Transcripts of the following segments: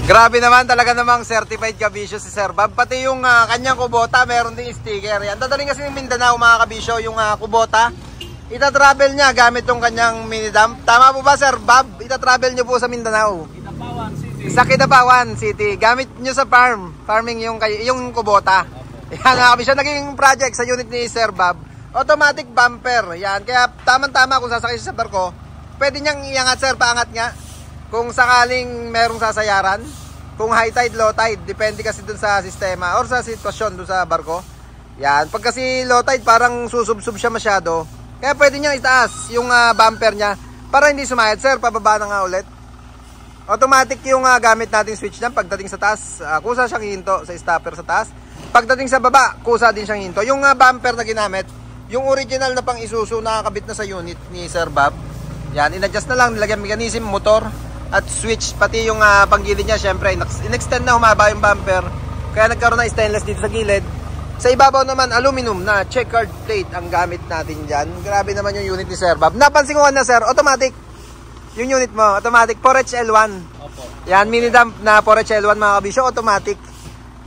Grabe naman, talaga namang certified kabisyo si Sir Bob. Pati yung kanyang kubota, meron din sticker. Yan, dadaling kasi ng Mindanao mga kabisyo yung kubota. Ita-travel niya gamit yung kanyang mini dump. Tama po ba Sir Bob? Ita-travel niyo po sa Mindanao. Kidapawan City. Sa Kidapawan City. Gamit niyo sa farming yung kubota. Yan mga kabisyo, naging project sa unit ni Sir Bob. Automatic bumper. Yan, kaya tamang-tama kung sasakay siya sa barko, pwede niyang iangat Sir, paangat nga. Kung sakaling merong sasayaran, kung high tide, low tide, depende kasi dun sa sistema or sa sitwasyon dun sa barko. Yan, pag kasi low tide parang susubsub siya masyado, kaya pwede niya itaas yung bumper niya para hindi sumayad. Sir, pababa na nga ulit. Automatic yung gamit nating switch niya pagdating sa taas, kusa siyang hinto sa stopper sa taas. Pagdating sa baba, kusa din siyang hinto. Yung bumper na ginamit, yung original na pang Isuzu nakakabit na sa unit ni Sir Bob. Yan, in-adjust na lang, nilagyan mechanism, motor at switch, pati yung panggilid niya. Syempre in-extend na, humaba yung bumper, kaya nagkaroon na stainless dito sa gilid. Sa ibabaw naman aluminum na checkered plate ang gamit natin dyan. Grabe naman yung unit ni Sir Bob. Napansin ko na Sir, automatic yung unit mo, automatic 4HL1. Opo. Yan, mini dump na 4HL1 mga kabisyo, automatic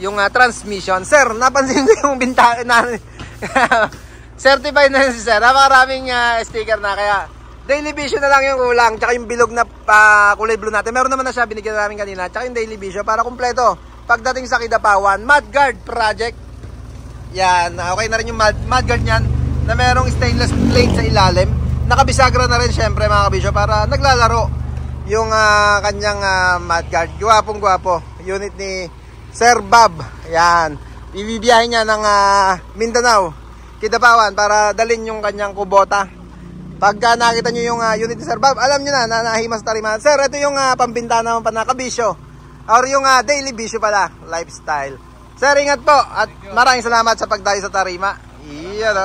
yung transmission. Sir, napansin ko yung bintana na certified na si Sir. Napakaraming sticker na, kaya daily vision na lang yung kulang, tsaka yung bilog na kulay blue natin. Meron naman na siya, binigyan namin kanina. Tsaka yung daily vision para kumpleto. Pagdating sa Kidapawan, Mudguard project. Yan, okay na rin yung mudguard niyan na merong stainless plate sa ilalim. Nakabisagra na rin syempre mga kabisyo para naglalaro yung kanyang mudguard. Gwapong gwapo. Unit ni Sir Bob. Yan. Ibibiyahin niya ng Mindanao, Kidapawan para dalhin yung kanyang kubota. Pagka nakita nyo yung unit ni Sir Bob, alam nyo na nahimas tariman. Sir, ito yung pambinta naman pa na kabisyo. Or yung daily bisyo pala, lifestyle. Sir, ingat po at maraming salamat sa pagdayo sa tarima. Iyan